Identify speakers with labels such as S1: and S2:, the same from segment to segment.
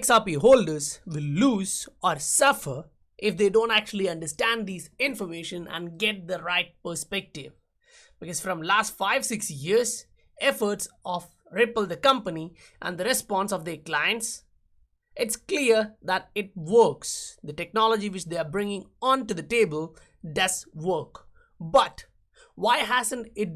S1: XRP holders will lose or suffer if they don't actually understand these information and get the right perspective. Because from last 5-6 years, efforts of Ripple the company and the response of their clients, it's clear that it works. The technology which they are bringing onto the table does work. But why hasn't it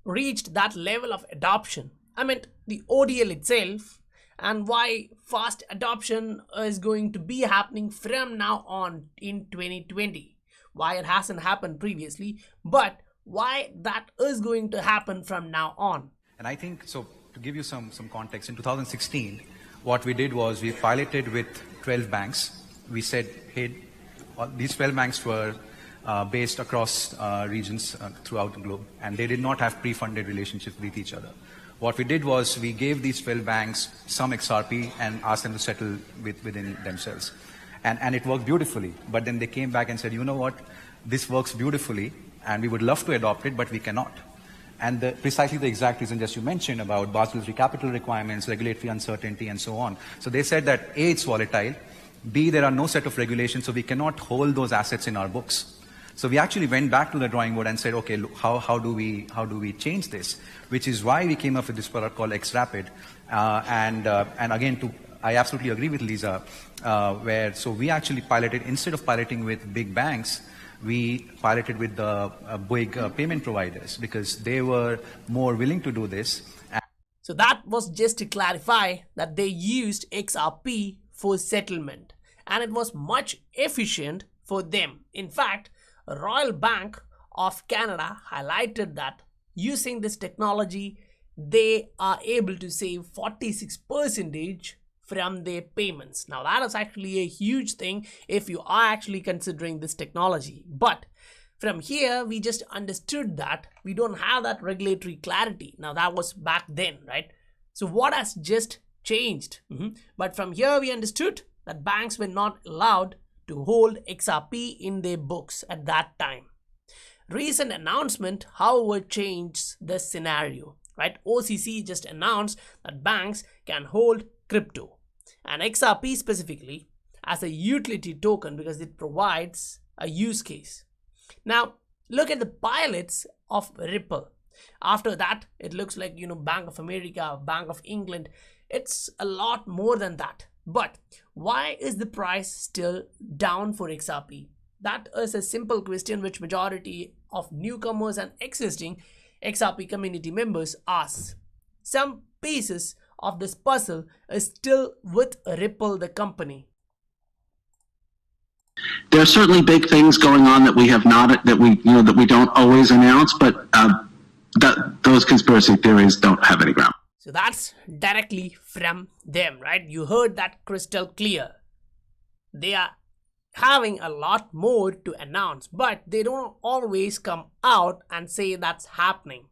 S1: reached that level of adoption? I mean, the ODL itself, and why fast adoption is going to be happening from now on in 2020. Why it hasn't happened previously, but why that is going to happen from now on.
S2: And I think, so to give you some context, in 2016, what we did was we piloted with 12 banks. We said, hey, these 12 banks were based across regions throughout the globe, and they did not have pre-funded relationships with each other. What we did was we gave these 12 banks some XRP and asked them to settle within themselves. And it worked beautifully. But then they came back and said, you know what, this works beautifully and we would love to adopt it, but we cannot. And precisely the exact reason just you mentioned about Basel III capital requirements, regulatory uncertainty, and so on. So they said that A, it's volatile, B, there are no set of regulations, so we cannot hold those assets in our books. So we actually went back to the drawing board and said, okay, look, how do we change this? Which is why we came up with this product called XRapid. And again, I absolutely agree with Lisa, so we actually piloted, instead of piloting with big banks, we piloted with the big payment providers because they were more willing to do this.
S1: So that was just to clarify that they used XRP for settlement, and it was much efficient for them. In fact, Royal Bank of Canada highlighted that using this technology, they are able to save 46% from their payments. Now that is actually a huge thing if you are actually considering this technology. But from here, we just understood that we don't have that regulatory clarity. Now that was back then, right? So what has just changed? But from here, we understood that banks were not allowed to hold XRP in their books at that time. Recent announcement, however, changed the scenario, right? OCC just announced that banks can hold crypto and XRP specifically as a utility token because it provides a use case. Now, look at the pilots of Ripple. After that, it looks like, Bank of America, Bank of England. It's a lot more than that. But why is the price still down for XRP? That is a simple question which majority of newcomers and existing XRP community members ask. Some pieces of this puzzle is still with Ripple the company.
S3: There are certainly big things going on that we have not, that we don't always announce, but those conspiracy theories don't have any ground.
S1: So that's directly from them, right? You heard that crystal clear. They are having a lot more to announce, but they don't always come out and say that's happening.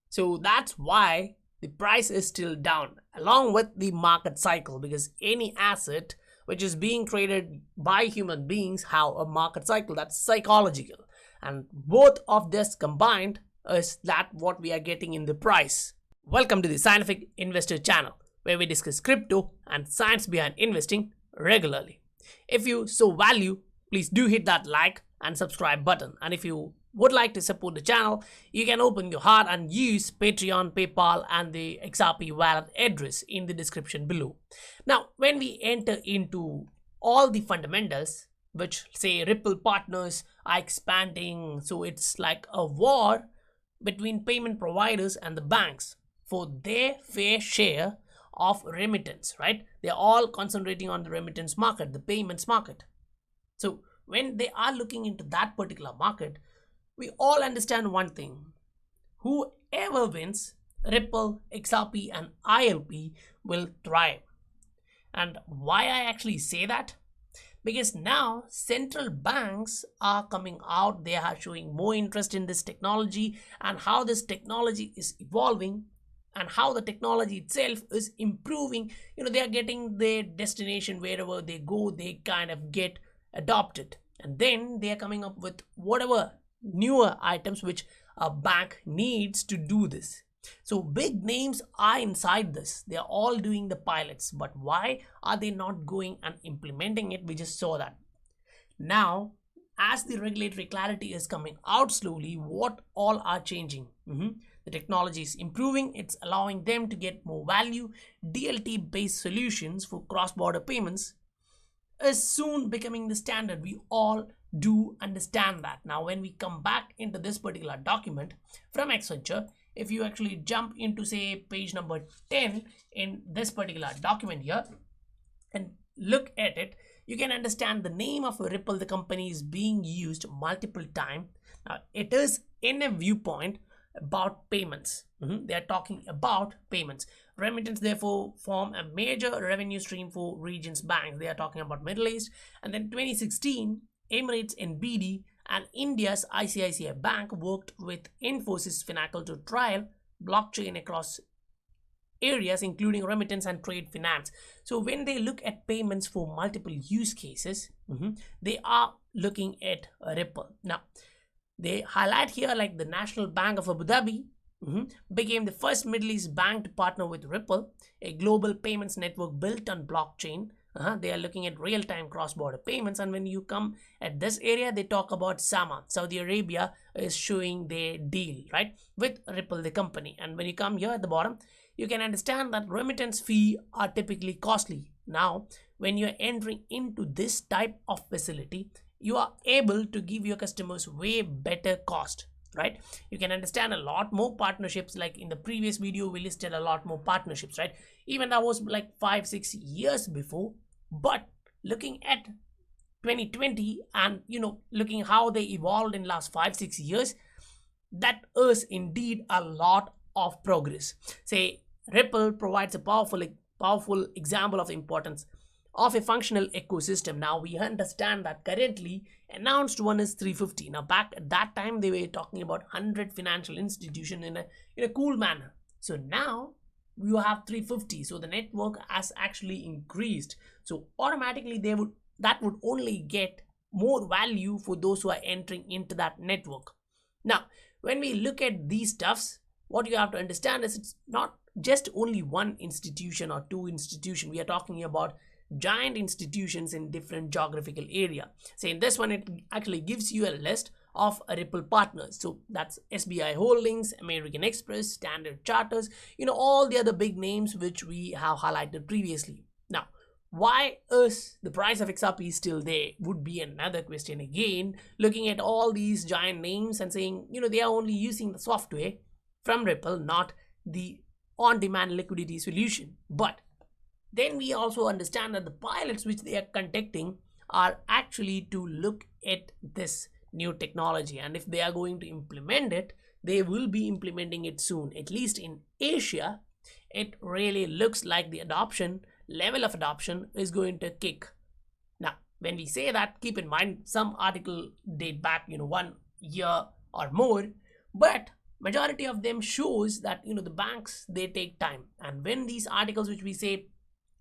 S1: So that's why the price is still down along with the market cycle, because any asset which is being traded by human beings have a market cycle that's psychological, and both of this combined is that what we are getting in the price. Welcome to the Scientific Investor channel, where we discuss crypto and science behind investing regularly. If you so value, please do hit that like and subscribe button. And if you would like to support the channel, you can open your heart and use Patreon, PayPal and the XRP wallet address in the description below. Now, when we enter into all the fundamentals, which say Ripple partners are expanding, so it's like a war between payment providers and the banks for their fair share of remittance, right? They're all concentrating on the remittance market, the payments market. So when they are looking into that particular market, we all understand one thing. Whoever wins, Ripple, XRP and ILP will thrive. And why I actually say that? Because now central banks are coming out, they are showing more interest in this technology and how this technology is evolving and how the technology itself is improving. They are getting their destination wherever they go, they kind of get adopted. And then they are coming up with whatever newer items which a bank needs to do this. So big names are inside this. They are all doing the pilots, but why are they not going and implementing it? We just saw that. Now, as the regulatory clarity is coming out slowly, what all are changing? The technology is improving. It's allowing them to get more value. DLT based solutions for cross-border payments is soon becoming the standard. We all do understand that. Now, when we come back into this particular document from Accenture, if you actually jump into, say, page number 10 in this particular document here and look at it, you can understand the name of Ripple, the company, is being used multiple times. Now, it is in a viewpoint about payments. They are talking about payments. Remittance therefore form a major revenue stream for regions banks. They are talking about Middle East. And then 2016, Emirates NBD and India's ICICI Bank worked with Infosys Finacle to trial blockchain across areas including remittance and trade finance. So when they look at payments for multiple use cases, they are looking at Ripple. Now, they highlight here like the National Bank of Abu Dhabi became the first Middle East bank to partner with Ripple, a global payments network built on blockchain. They are looking at real-time cross-border payments. And when you come at this area, they talk about Sama. Saudi Arabia is showing their deal, right, with Ripple, the company. And when you come here at the bottom, you can understand that remittance fee are typically costly. Now, when you're entering into this type of facility, you are able to give your customers way better cost, right? You can understand a lot more partnerships. Like in the previous video, we listed a lot more partnerships, right? Even that was like 5-6 years before. But looking at 2020 and looking how they evolved in last 5-6 years, that is indeed a lot of progress. Say Ripple provides a powerful example of the importance of a functional ecosystem. Now we understand that currently announced one is 350. Now back at that time they were talking about 100 financial institutions in a cool manner. So now you have 350. So the network has actually increased. So automatically that would only get more value for those who are entering into that network. Now when we look at these stuffs, what you have to understand is it's not just only one institution or two institutions. We are talking about giant institutions in different geographical area. Say in this one, it actually gives you a list of Ripple partners. So that's SBI Holdings, American Express, Standard Charters, all the other big names which we have highlighted previously. Now, why is the price of XRP still there would be another question again, looking at all these giant names and saying, they are only using the software from Ripple, not the on-demand liquidity solution. But then we also understand that the pilots which they are conducting are actually to look at this new technology, and if they are going to implement it, they will be implementing it soon. At least in Asia, it really looks like the level of adoption is going to kick. Now, when we say that, keep in mind some article date back 1 year or more, but majority of them shows that the banks, they take time. And when these articles which we say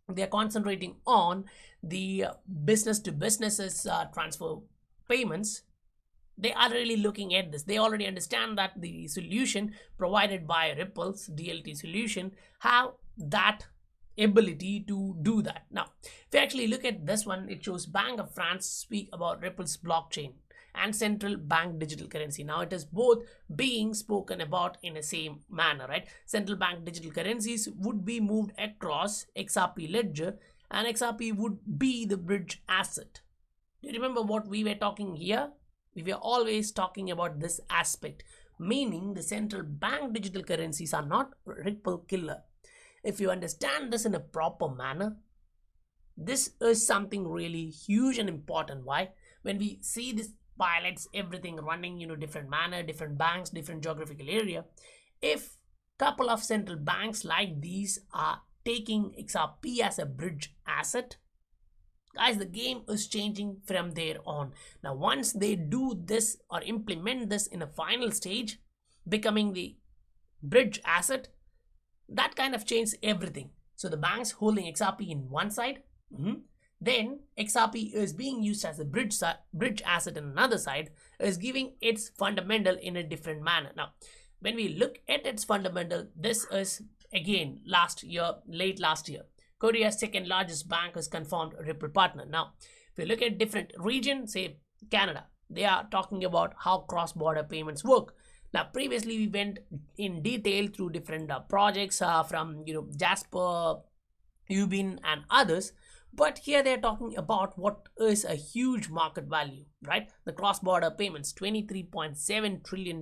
S1: they are concentrating on the business to businesses transfer payments, they are really looking at this. They already understand that the solution provided by Ripple's DLT solution have that ability to do that. Now, if you actually look at this one, it shows Bank of France speak about Ripple's blockchain and central bank digital currency. Now it is both being spoken about in the same manner, right? Central bank digital currencies would be moved across XRP ledger, and XRP would be the bridge asset. Do you remember what we were talking here? We were always talking about this aspect, meaning the central bank digital currencies are not Ripple killer. If you understand this in a proper manner, this is something really huge and important. Why? When we see this pilots, everything running different manner, different banks, different geographical area, if couple of central banks like these are taking XRP as a bridge asset, guys, the game is changing from there on. Now once they do this or implement this in a final stage, becoming the bridge asset, that kind of changes everything. So the banks holding XRP in one side, then XRP is being used as a bridge asset in another side, is giving its fundamental in a different manner. Now when we look at its fundamental, this is again late last year, Korea's second largest bank has confirmed Ripple partner. Now, if you look at different regions, say Canada, they are talking about how cross-border payments work. Now, previously we went in detail through different projects from Jasper, Ubin, and others. But here they're talking about what is a huge market value, right? The cross-border payments, $23.7 trillion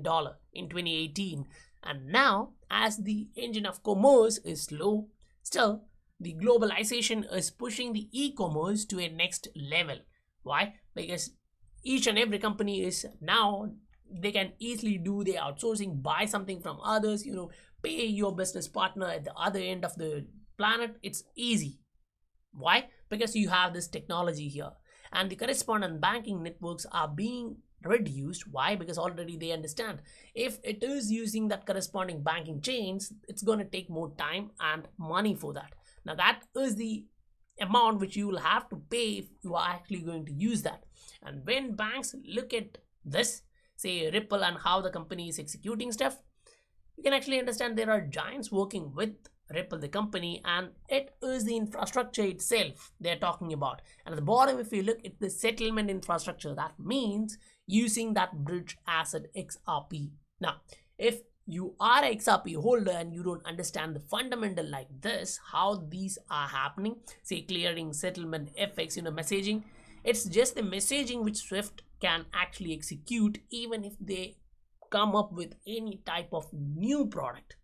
S1: in 2018. And now, as the engine of commerce is slow, still, the globalization is pushing the e-commerce to a next level. Why? Because each and every company is now, they can easily do their outsourcing, buy something from others, pay your business partner at the other end of the planet. It's easy. Why? Because you have this technology here, and the correspondent banking networks are being reduced. Why? Because already they understand if it is using that corresponding banking chains, it's going to take more time and money for that. Now that is the amount which you will have to pay if you are actually going to use that. And when banks look at this, say Ripple, and how the company is executing stuff, you can actually understand there are giants working with Ripple, the company, and it is the infrastructure itself they're talking about. And at the bottom, if you look at the settlement infrastructure, that means using that bridge asset XRP. Now, if you are an XRP holder and you don't understand the fundamental like this, how these are happening, say clearing, settlement, FX, messaging, it's just the messaging which Swift can actually execute, even if they come up with any type of new product.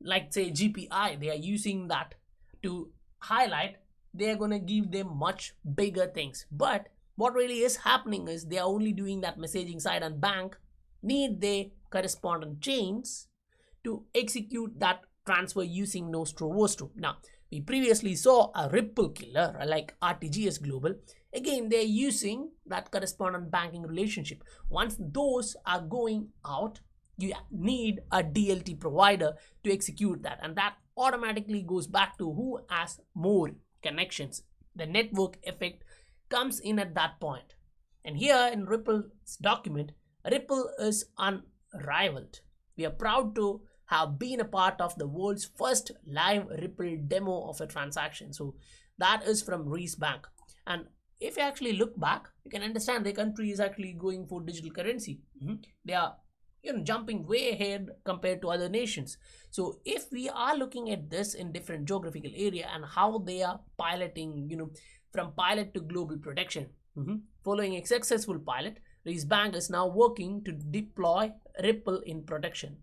S1: Like say GPI, they are using that to highlight, they are going to give them much bigger things. But what really is happening is they are only doing that messaging side, and bank need their correspondent chains to execute that transfer using Nostro Vostro. Now, we previously saw a Ripple killer like RTGS Global. Again, they're using that correspondent banking relationship. Once those are going out, you need a DLT provider to execute that, and that automatically goes back to who has more connections. The network effect comes in at that point. And here in Ripple's document, Ripple is unrivaled. We are proud to have been a part of the world's first live Ripple demo of a transaction. So that is from Reese Bank. And if you actually look back, you can understand the country is actually going for digital currency. They are jumping way ahead compared to other nations. So if we are looking at this in different geographical area and how they are piloting, from pilot to global production, following a successful pilot, Reese Bank is now working to deploy Ripple in production.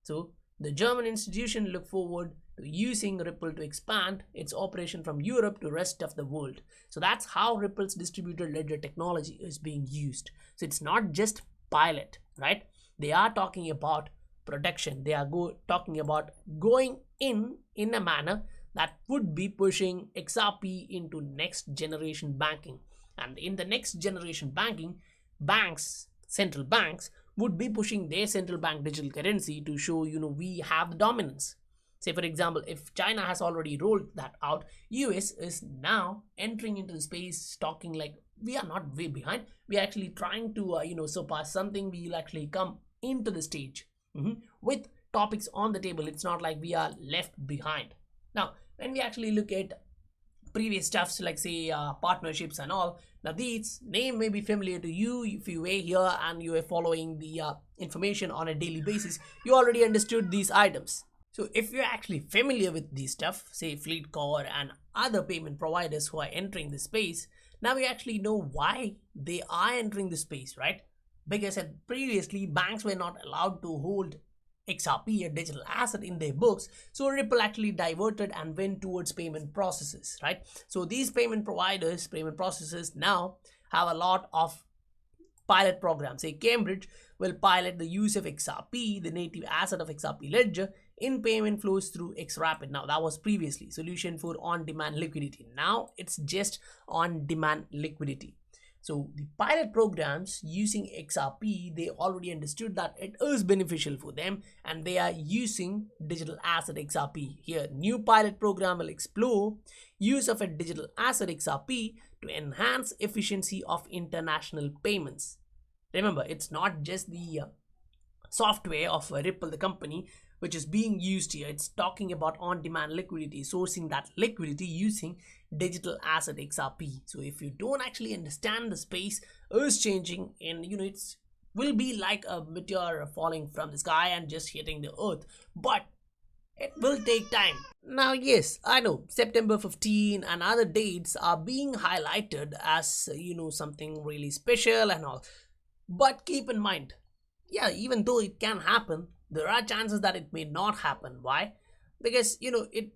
S1: So the German institution look forward to using Ripple to expand its operation from Europe to rest of the world. So that's how Ripple's distributed ledger technology is being used. So it's not just pilot, right? They are talking about production. They are talking about going in a manner that would be pushing XRP into next generation banking. And in the next generation banking, central banks would be pushing their central bank digital currency to show, we have the dominance. Say, for example, if China has already rolled that out, US is now entering into the space talking like, we are not way behind. We are actually trying to, surpass something. We will actually come into the stage with topics on the table. It's not like we are left behind. Now, when we actually look at previous stuffs like say partnerships and all, now these name may be familiar to you if you were here and you were following the information on a daily basis. You already understood these items. So if you're actually familiar with these stuff, say FleetCor and other payment providers who are entering the space, now we actually know why they are entering the space, right? Because previously banks were not allowed to hold XRP, a digital asset, in their books. So Ripple actually diverted and went towards payment processes, right? So these payment providers, payment processes now have a lot of pilot programs. Say Cambridge will pilot the use of XRP, the native asset of XRP ledger, in payment flows through XRapid. Now that was previously solution for on-demand liquidity. Now it's just on-demand liquidity. So the pilot programs using XRP, they already understood that it is beneficial for them and they are using digital asset XRP. Here, new pilot program will explore use of a digital asset XRP to enhance efficiency of international payments. Remember, it's not just the software of Ripple, the company, which is being used here. It's talking about on-demand liquidity, sourcing that liquidity using digital asset XRP. So if you don't actually understand the space is changing, and it's will be like a meteor falling from the sky and just hitting the earth, but it will take time. Now, yes, I know September 15 and other dates are being highlighted as, something really special and all. But keep in mind, yeah, even though it can happen, there are chances that it may not happen. Why? Because, it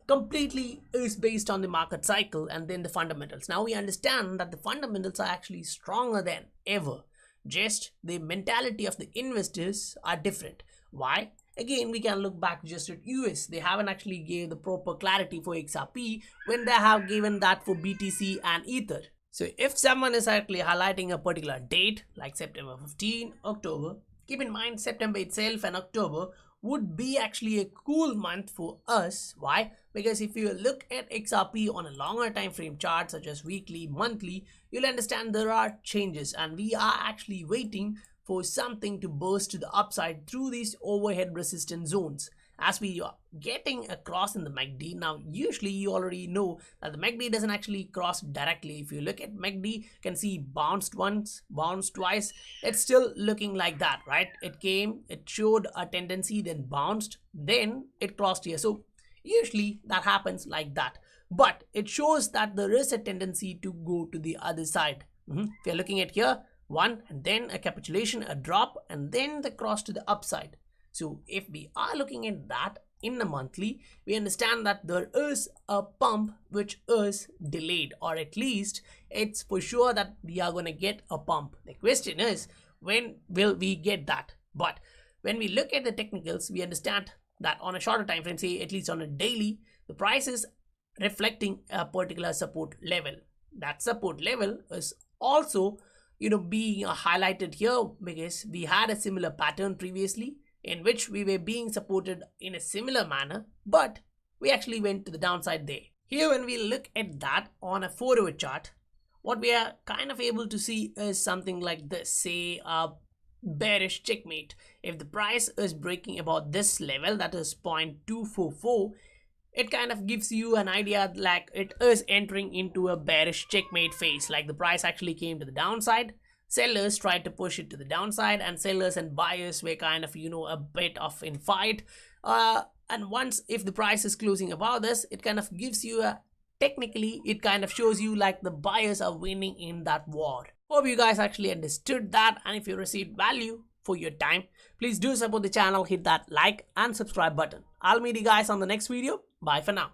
S1: completely is based on the market cycle and then the fundamentals. Now we understand that the fundamentals are actually stronger than ever. Just the mentality of the investors are different. Why? Again, we can look back just at US. They haven't actually gave the proper clarity for XRP when they have given that for BTC and Ether. So if someone is actually highlighting a particular date like September 15, October, keep in mind September itself and October would be actually a cool month for us. Why? Because if you look at XRP on a longer time frame chart such as weekly, monthly, you'll understand there are changes, and we are actually waiting for something to burst to the upside through these overhead resistance zones. As we are getting across in the MACD, now usually you already know that the MACD doesn't actually cross directly. If you look at MACD, you can see bounced once, bounced twice. It's still looking like that, right? It came, it showed a tendency, then bounced, then it crossed here. So usually that happens like that, but it shows that there is a tendency to go to the other side. If you're looking at here, one, and then a capitulation, a drop, and then the cross to the upside. So if we are looking at that in the monthly, we understand that there is a pump which is delayed, or at least it's for sure that we are going to get a pump. The question is, when will we get that? But when we look at the technicals, we understand that on a shorter time frame, say at least on a daily, the price is reflecting a particular support level. That support level is also being highlighted here because we had a similar pattern previously in which we were being supported in a similar manner, but we actually went to the downside there. Here, when we look at that on a 4-hour chart, what we are kind of able to see is something like this, say a bearish checkmate. If the price is breaking about this level, that is 0.244, it kind of gives you an idea like it is entering into a bearish checkmate phase, like the price actually came to the downside. Sellers tried to push it to the downside, and sellers and buyers were kind of a bit of in fight, and once if the price is closing above this, it kind of gives you a technically it kind of shows you like the buyers are winning in that war. Hope you guys actually understood that, and if you received value for your time, please do support the channel, hit that like and subscribe button. I'll meet you guys on the next video. Bye for now.